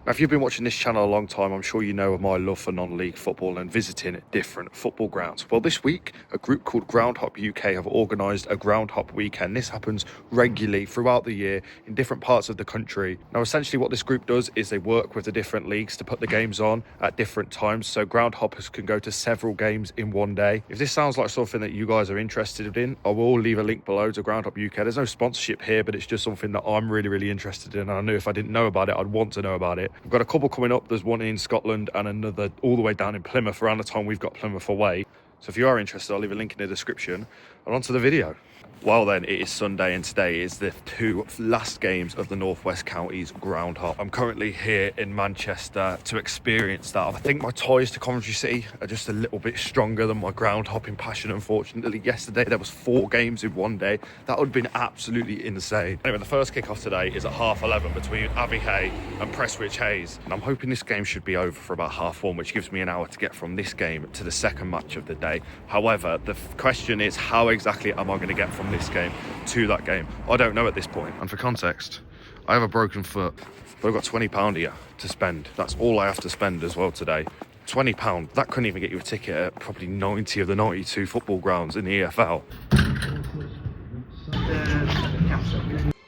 Now, if you've been watching this channel a long time, I'm sure you know of my love for non-league football and visiting different football grounds. Well, this week, a group called Groundhop UK have organised a Groundhop weekend. This happens regularly throughout the year in different parts of the country. Now, essentially what this group does is they work with the different leagues to put the games on at different times. So groundhoppers can go to several games in one day. If this sounds like something that you guys are interested in, I will leave a link below to Groundhop UK. There's no sponsorship here, but it's just something that I'm really interested in. I knew if I didn't know about it, I'd want to know about it. We've got a couple coming up. There's one in Scotland and another all the way down in Plymouth around the time we've got Plymouth away. So if you are interested, I'll leave a link in the description. And on to the video. Well then, it is Sunday and today is the two last games of the North West Counties Groundhop. I'm currently here in Manchester to experience that. I think my ties to Coventry City are just a little bit stronger than my groundhopping passion, unfortunately. Yesterday there was 4 games in one day. That would have been absolutely insane. Anyway, the first kick-off today is at 11:30 between Abbey Hey and Prestwich Hayes. And I'm hoping this game should be over for about 1:30, which gives me an hour to get from this game to the second match of the day. However, the question is, how exactly am I going to get from this game to that game? I don't know at this point. And for context, I have a broken foot, but I've got £20 here to spend. That's all I have to spend as well today. £20, that couldn't even get you a ticket at probably 90 of the 92 football grounds in the EFL.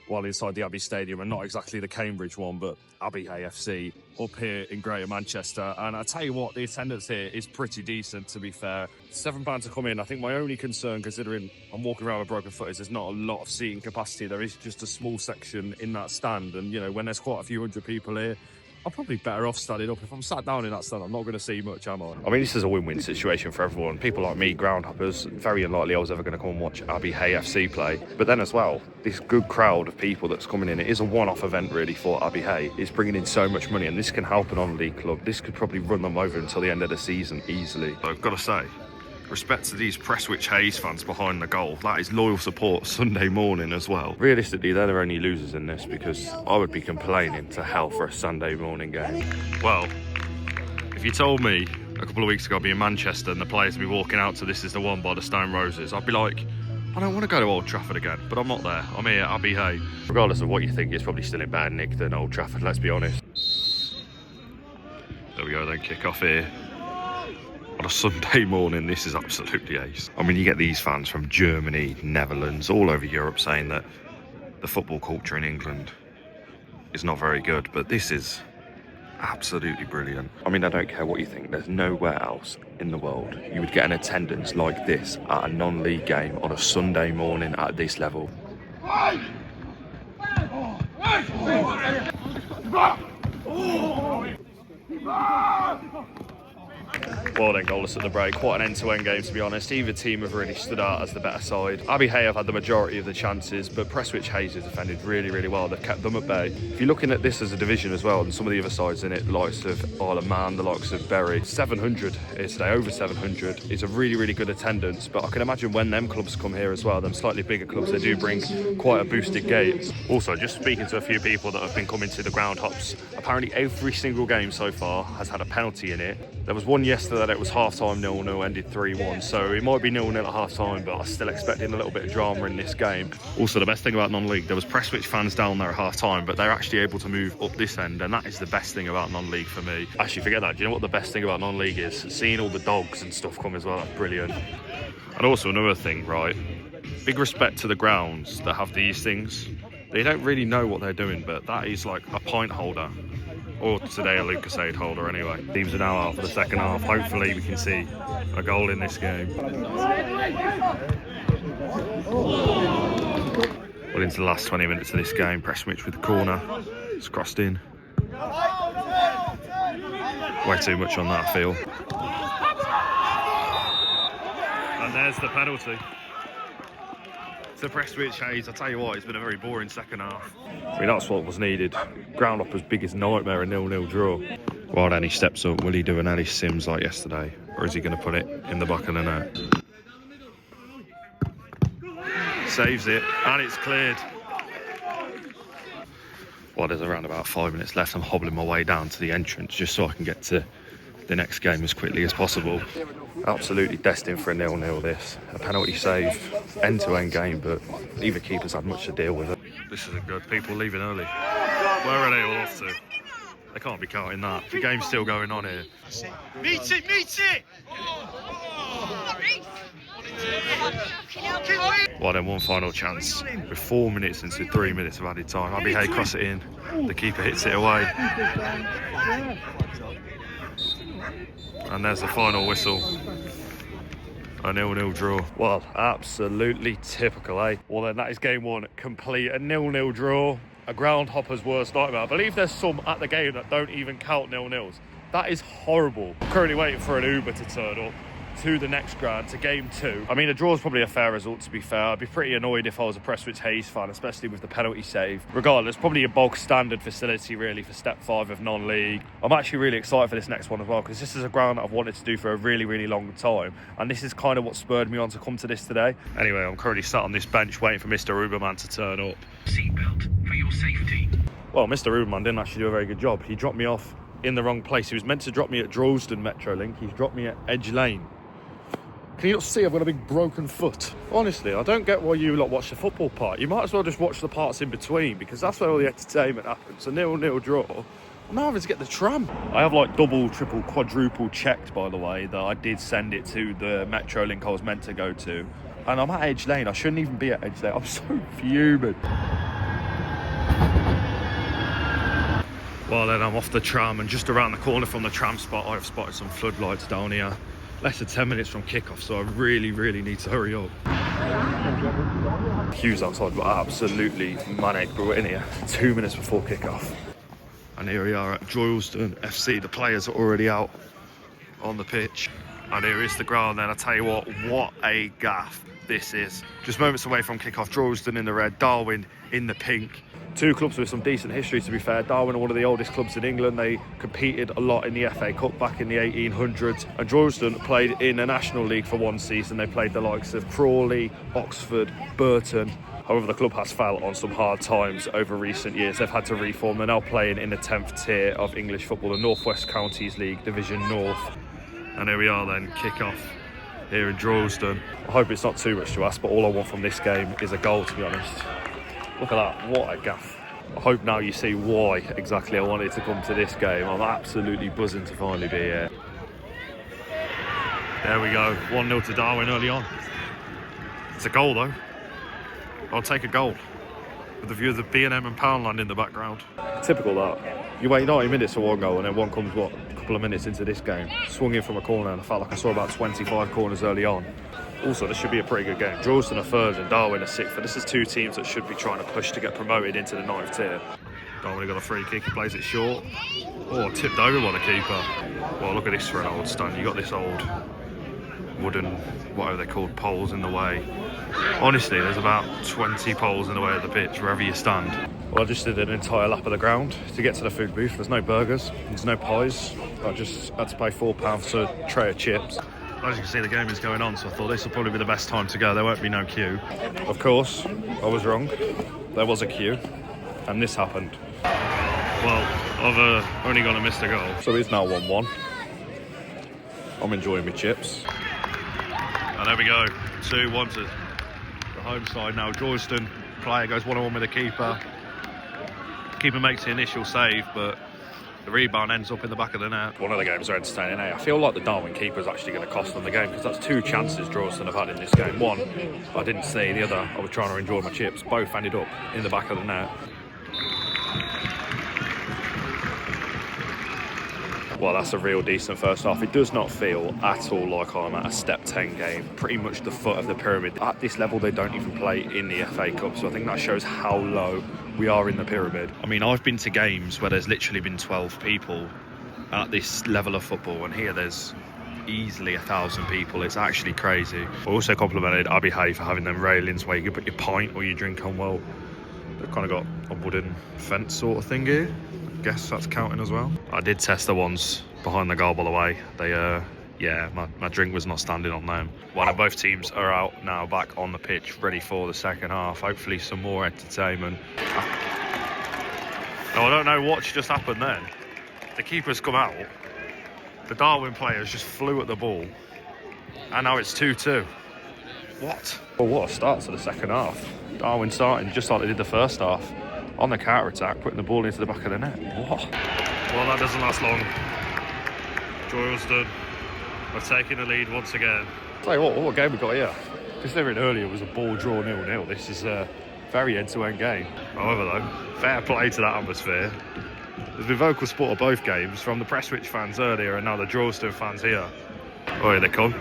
While inside the Abbey Stadium, and not exactly the Cambridge one, but Abbey Hey FC up here in Greater Manchester. And I tell you what, the attendance here is pretty decent, to be fair. £7 to come in. I think my only concern, considering I'm walking around with a broken foot, is there's not a lot of seating capacity. There is just a small section in that stand. And, you know, when there's quite a few hundred people here, I'm probably better off standing up. If I'm sat down in that stand, I'm not going to see much, am I? I mean, this is a win-win situation for everyone. People like me, groundhoppers, very unlikely I was ever going to come and watch Abbey Hey FC play. But then as well, this good crowd of people that's coming in, it is a one-off event really for Abbey Hey. It's bringing in so much money, and this can help an on-league club. This could probably run them over until the end of the season easily. I've got to say, respect to these Prestwich Hayes fans behind the goal. That is loyal support Sunday morning as well. Realistically, they're the only losers in this, because I would be complaining to hell for a Sunday morning game. Well, if you told me a couple of weeks ago I'd be in Manchester and the players would be walking out to This Is The One by the Stone Roses, I'd be like, I don't want to go to Old Trafford again, but I'm not there. I'm here at Abbey Hey. Regardless of what you think, it's probably still in bad nick than Old Trafford, let's be honest. There we go then, kick off here. On a Sunday morning, this is absolutely ace. I mean, you get these fans from Germany, Netherlands, all over Europe saying that the football culture in England is not very good, but this is absolutely brilliant. I mean, I don't care what you think, there's nowhere else in the world you would get an attendance like this at a non-league game on a Sunday morning at this level. Well then, goalless at the break. Quite an end-to-end game, to be honest. Either team have really stood out as the better side. Abbey Hey have had the majority of the chances, but Prestwich Hayes has defended really well. They've kept them at bay. If you're looking at this as a division as well, and some of the other sides in it, the likes of Isle of Man, the likes of Bury, 700 here today, over 700. It's a really good attendance, but I can imagine when them clubs come here as well, them slightly bigger clubs, they do bring quite a boosted gate. Also, just speaking to a few people that have been coming to the Groundhops, apparently every single game so far has had a penalty in it. There was one yesterday that it was half-time 0-0, ended 3-1, so it might be 0-0 at half-time, but I'm still expecting a little bit of drama in this game. Also, the best thing about non-league, there was Prestwich fans down there at half-time, but they're actually able to move up this end, and that is the best thing about non-league for me. Actually, forget that. Do you know what the best thing about non-league is? Seeing all the dogs and stuff come as well, that's brilliant. And also another thing, right? Big respect to the grounds that have these things. They don't really know what they're doing, but that is like a pint holder. Or today a Lucasade holder anyway. Teams are now out for the second half. Hopefully we can see a goal in this game. Well, into the last 20 minutes of this game, Prestwich with the corner. It's crossed in. Way too much on that, I feel. And there's the penalty. So Prestwich Hayes, I tell you what, it's been a very boring second half. I mean, that's what was needed. Groundhopper's biggest nightmare, a 0-0 draw. Well then, he steps up. Will he do an Ellis Sims like yesterday? Or is he going to put it in the back of the net? Saves it, and it's cleared. Well, there's around about 5 minutes left. I'm hobbling my way down to the entrance just so I can get to the next game as quickly as possible. Absolutely destined for a 0-0 this. A penalty save, end-to-end game, but neither keeper's had much to deal with it. This isn't good. People leaving early. Where are they all off to? They can't be counting that. The game's still going on here. Meet it, meet it! Well, then one final chance. With 4 minutes into 3 minutes of added time. Abbey Hey cross it in. The keeper hits it away. And there's the final whistle. A 0-0 draw. Well, absolutely typical, eh? Well, then that is game one complete. A 0-0 draw. A groundhopper's worst nightmare. I believe there's some at the game that don't even count 0-0s. That is horrible. I'm currently waiting for an Uber to turn up to the next ground, to game two. I mean, a draw is probably a fair result, to be fair. I'd be pretty annoyed if I was a Prestwich Hayes fan, especially with the penalty save. Regardless, probably a bog standard facility, really, for step 5 of non-league. I'm actually really excited for this next one as well, because this is a ground that I've wanted to do for a really, really long time. And this is kind of what spurred me on to come to this today. Anyway, I'm currently sat on this bench waiting for Mr. Uberman to turn up. Seatbelt for your safety. Well, Mr. Uberman didn't actually do a very good job. He dropped me off in the wrong place. He was meant to drop me at Droylsden Metrolink. He's dropped me at Edge Lane. Can you not see I've got a big broken foot? Honestly, I don't get why you lot watch the football part. You might as well just watch the parts in between, because that's where all the entertainment happens. A 0-0 draw. I'm now having to get the tram. I have like double, triple, quadruple checked, by the way, that I did send it to the Metrolink I was meant to go to. And I'm at Edge Lane. I shouldn't even be at Edge Lane. I'm so fuming. Well, then I'm off the tram, and just around the corner from the tram spot, I've spotted some floodlights down here. Less than 10 minutes from kickoff, so I really, really need to hurry up. Queues outside were absolutely manic, but we're in here 2 minutes before kickoff. And here we are at Droylsden FC. The players are already out on the pitch. And here is the ground then. I tell you what a gaff this is. Just moments away from kickoff. Droylsden in the red, Darwen in the pink. Two clubs with some decent history, to be fair. Darwen are one of the oldest clubs in England. They competed a lot in the FA Cup back in the 1800s. And Droylsden played in the National League for one season. They played the likes of Crawley, Oxford, Burton. However, the club has fell on some hard times over recent years. They've had to reform. They're now playing in the 10th tier of English football, the North West Counties League, Division North. And here we are then, kick-off here in Droylsden. I hope it's not too much to ask, but all I want from this game is a goal, to be honest. Look at that, what a gaff. I hope now you see why exactly I wanted to come to this game. I'm absolutely buzzing to finally be here. There we go, 1-0 to Darwen early on. It's a goal though. I'll take a goal with the view of the B&M and Poundland in the background. Typical that. You wait 90 minutes for one goal and then one comes, what, a couple of minutes into this game. Swung in from a corner and I felt like I saw about 25 corners early on. Also, this should be a pretty good game. Droylsden are third and Darwen are sixth. But this is two teams that should be trying to push to get promoted into the 9th tier. Darwen got a free kick, he plays it short. Oh, tipped over by the keeper. Well, look at this for an old stand. You got this old wooden, whatever they're called, poles in the way. Honestly, there's about 20 poles in the way of the pitch, wherever you stand. Well, I just did an entire lap of the ground to get to the food booth. There's no burgers, there's no pies. I just had to pay £4 for a tray of chips. As you can see, the game is going on, so I thought this will probably be the best time to go. There won't be no queue. Of course, I was wrong. There was a queue, and this happened. Well, I've only gone and missed a goal. So it's now 1-1. I'm enjoying my chips. And there we go, 2-1 to the home side now. Droylsden player goes 1-on-1 with the keeper. Keeper makes the initial save, but the rebound ends up in the back of the net. One of the games are entertaining, eh? I feel like the Darwen keeper is actually going to cost them the game, because that's two chances Droylsden have had in this game. One, I didn't see. The other, I was trying to enjoy my chips. Both ended up in the back of the net. Well, that's a real decent first half. It does not feel at all like I'm at a step 10 game, pretty much the foot of the pyramid. At this level, they don't even play in the FA Cup, so I think that shows how low we are in the pyramid. I mean, I've been to games where there's literally been 12 people at this level of football, and here there's easily 1,000 people. It's actually crazy. I also complimented Abbey Hey for having them railings where you can put your pint or your drink on. Well, they've kind of got a wooden fence sort of thing here. Guess that's counting as well. I did test the ones behind the goal, by the way. They yeah, my drink was not standing on them. Well, both teams are out now, back on the pitch, ready for the second half. Hopefully some more entertainment. Now, I don't know what just happened then. The keeper's come out. The Darwen players just flew at the ball. And now it's 2-2. What? Well, what a start to the second half. Darwen starting just like they did the first half. On the counter-attack, putting the ball into the back of the net. What? Well, that doesn't last long. Droylsden are taking the lead once again. Tell you what game we got here. Considering earlier was a ball draw 0-0, this is a very end-to-end game. However though, fair play to that atmosphere. There's been vocal support of both games from the Prestwich fans earlier and now the Droylsden fans here. Oh, here they come.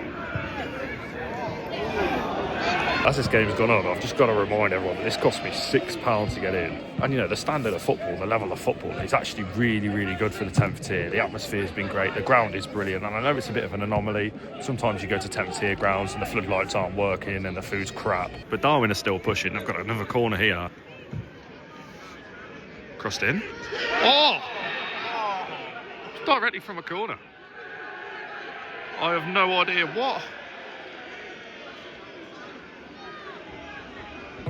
As this game's gone on, I've just got to remind everyone that this cost me £6 to get in. And you know, the standard of football, the level of football is actually really, really good for the 10th tier. The atmosphere's been great, the ground is brilliant, and I know it's a bit of an anomaly. Sometimes you go to 10th tier grounds and the floodlights aren't working and the food's crap. But Darwen are still pushing. They've got another corner here. Crossed in. Oh! It's directly from a corner. I have no idea what.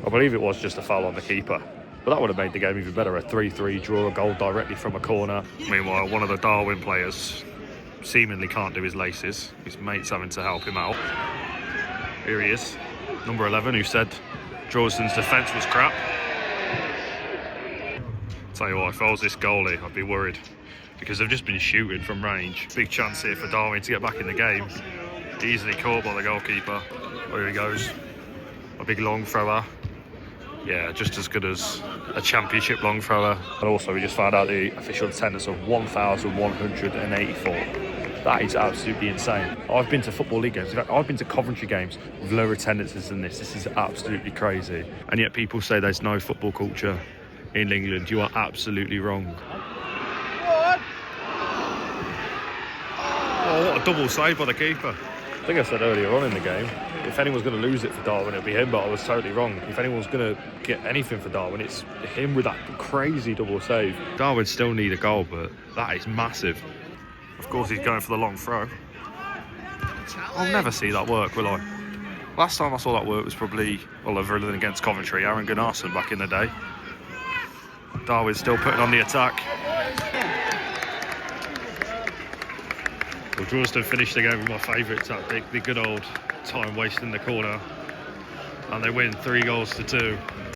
I believe it was just a foul on the keeper, but that would have made the game even better. A 3-3 draw, a goal directly from a corner. Meanwhile, one of the Darwen players seemingly can't do his laces. His mate's having to help him out. Here he is, number 11, who said Droylsden's defence was crap. Tell you what, if I was this goalie, I'd be worried, because they've just been shooting from range. Big chance here for Darwen to get back in the game. Easily caught by the goalkeeper. There he goes. A big long thrower. Yeah, just as good as a championship long thrower. And also we just found out the official attendance of 1,184. That is absolutely insane. I've been to Football League games. In fact, I've been to Coventry games with lower attendances than this. This is absolutely crazy. And yet people say there's no football culture in England. You are absolutely wrong. Oh, what a double save by the keeper. I think I said earlier on in the game, if anyone's going to lose it for Darwen, it'll be him, but I was totally wrong. If anyone's going to get anything for Darwen, it's him with that crazy double save. Darwen still need a goal, but that is massive. Of course, he's going for the long throw. I'll never see that work, will I? Last time I saw that work was probably, well, other than against Coventry, Aaron Gunnarsson back in the day. Darwen's still putting on the attack. Well, Droylsden finished the game with my favourite tactic, the good old time wasting the corner, and they win 3-2.